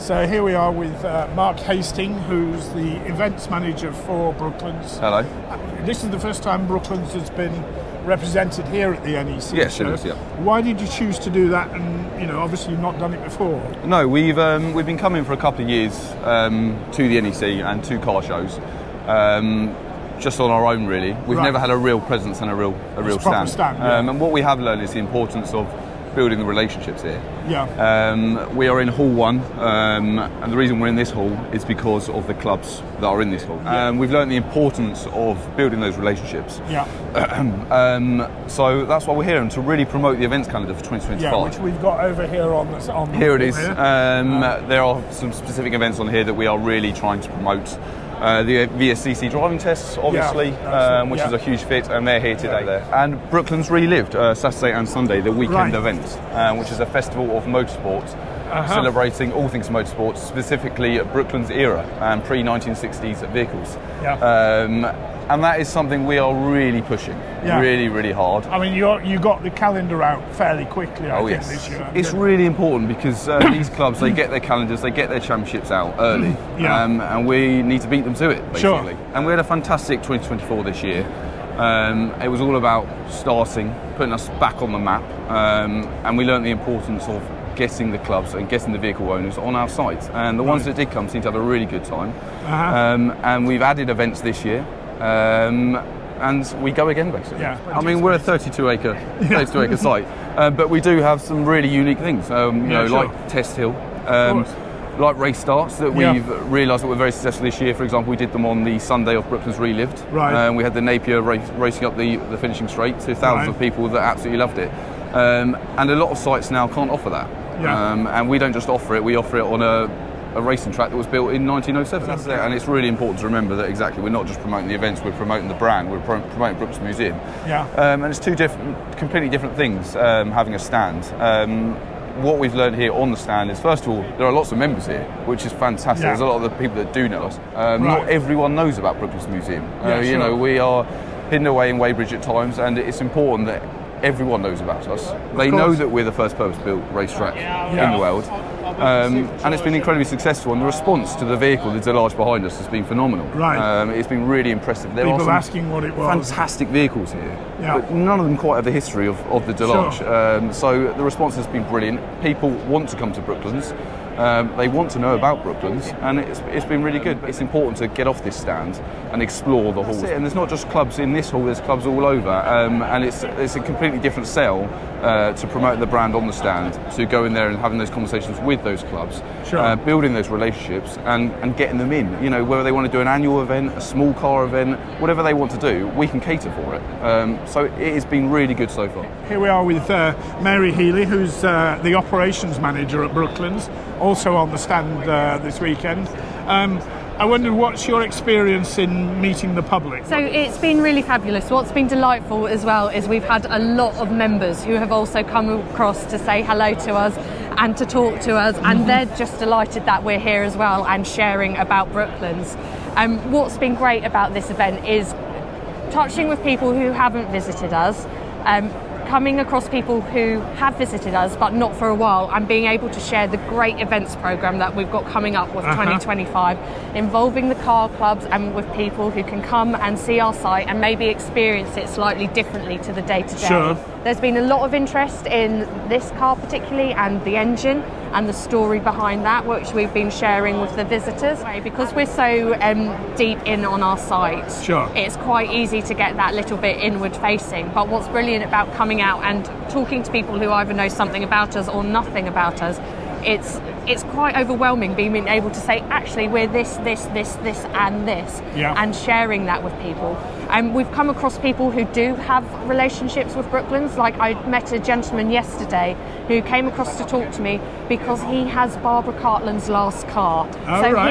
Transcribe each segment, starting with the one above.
So here we are with Mark Hastings, who's the events manager for Brooklands. Hello. This is the first time Brooklands has been represented here at the NEC. Yes, show. it is, yeah. Why did you choose to do that? And obviously you've not done it before. No, we've been coming for a couple of years to the NEC and to car shows, just on our own really. We've never had a real presence and a real stand. Yeah. And what we have learned is the importance of building the relationships here. Yeah. We are in Hall 1, and the reason we're in this hall is because of the clubs that are in this hall. Yeah. We've learned the importance of building those relationships. Yeah. So that's why we're here, and to really promote the events calendar for 2025. Yeah, which we've got over here on the Here it is. Here. There are some specific events on here that we are really trying to promote. The VSCC driving tests, obviously, which is a huge fit, and they're here today. And Brooklands Relived, Saturday and Sunday, the weekend event, which is a festival of motorsports, celebrating all things motorsports, specifically Brooklands era and pre-1960s vehicles. Yeah. And that is something we are really pushing, really hard. I mean, you got the calendar out fairly quickly, I think, this year. It's really important because these clubs, they get their calendars, they get their championships out early, and we need to beat them to it, basically. Sure. And we had a fantastic 2024 this year. It was all about starting, putting us back on the map, and we learned the importance of getting the clubs and getting the vehicle owners on our site. And the ones that did come seemed to have a really good time. And we've added events this year. And we go again, basically. Yeah, I mean, we're a 32-acre site, but we do have some really unique things. Like Test Hill, like race starts that we've realised that were very successful this year. For example, we did them on the Sunday of Brooklands Relived. Right. We had the Napier racing up the finishing straight to thousands of people that absolutely loved it. And a lot of sites now can't offer that. And we don't just offer it; we offer it on a racing track that was built in 1907. That's it. And it's really important to remember that we're not just promoting the events, we're promoting the brand, we're promoting Brooklands Museum. And it's two completely different things, having a stand. What we've learned here on the stand is, first of all, there are lots of members here, which is fantastic. There's a lot of the people that do know us. Not everyone knows about Brooklands Museum. We are hidden away in Weybridge at times, and it's important that everyone knows about us. They know that we're the first purpose-built racetrack in the world. And it's been incredibly successful, and the response to the vehicle, the Delage behind us, has been phenomenal. It's been really impressive. There People are asking what it was. Fantastic vehicles here, but none of them quite have the history of the Delage. So the response has been brilliant. People want to come to Brooklands. They want to know about Brooklands, and it's been really good. It's important to get off this stand and explore the halls. And there's not just clubs in this hall, there's clubs all over, and it's a completely different sell to promote the brand on the stand, to go in there and having those conversations with those clubs, building those relationships and getting them in. Whether they want to do an annual event, a small car event, whatever they want to do, we can cater for it. So it has been really good so far. Here we are with Mary Healy, who's the operations manager at Brooklands, also on the stand this weekend. I wondered, what's your experience in meeting the public? So it's been really fabulous. What's been delightful as well is we've had a lot of members who have also come across to say hello to us and to talk to us, and they're just delighted that we're here as well and sharing about Brooklands. What's been great about this event is touching with people who haven't visited us, coming across people who have visited us but not for a while, and being able to share the great events programme that we've got coming up with 2025, involving the car clubs and with people who can come and see our site and maybe experience it slightly differently to the day-to-day. There's been a lot of interest in this car particularly, and the engine and the story behind that, which we've been sharing with the visitors. Because we're so deep in on our site, it's quite easy to get that little bit inward facing. But what's brilliant about coming out and talking to people who either know something about us or nothing about us, it's quite overwhelming being able to say, actually, we're this and this, and sharing that with people. And we've come across people who do have relationships with Brooklands. Like, I met a gentleman yesterday who came across to talk to me because he has Barbara Cartland's last car.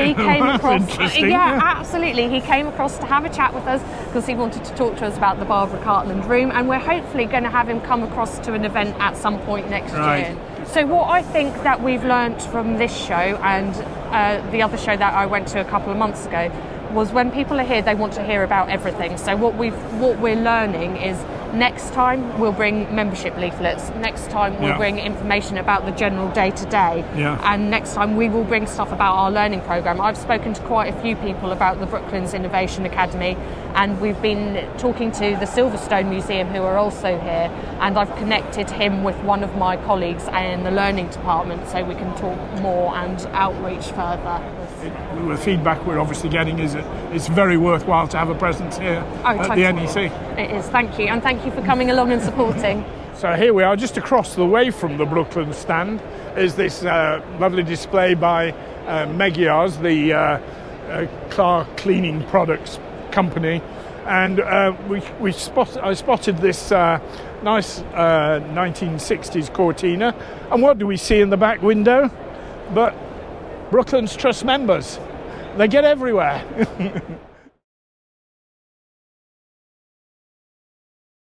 He came across. Absolutely. He came across to have a chat with us because he wanted to talk to us about the Barbara Cartland room, and we're hopefully going to have him come across to an event at some point next year. So what I think that we've learnt from this show and the other show that I went to a couple of months ago was, when people are here, they want to hear about everything. So what we're learning is Next time we'll bring membership leaflets. Next time we'll bring information about the general day-to-day. And next time we will bring stuff about our learning programme. I've spoken to quite a few people about the Brooklands Innovation Academy, and we've been talking to the Silverstone Museum, who are also here, and I've connected him with one of my colleagues in the learning department so we can talk more and outreach further. The feedback we're obviously getting is it's very worthwhile to have a presence here at the NEC. It is, thank you, and thank you for coming along and supporting. So here we are, just across the way from the Brooklands stand is this lovely display by Megiars, the car cleaning products company, and I spotted this nice 1960s Cortina, and what do we see in the back window but Brooklands Trust members? They get everywhere.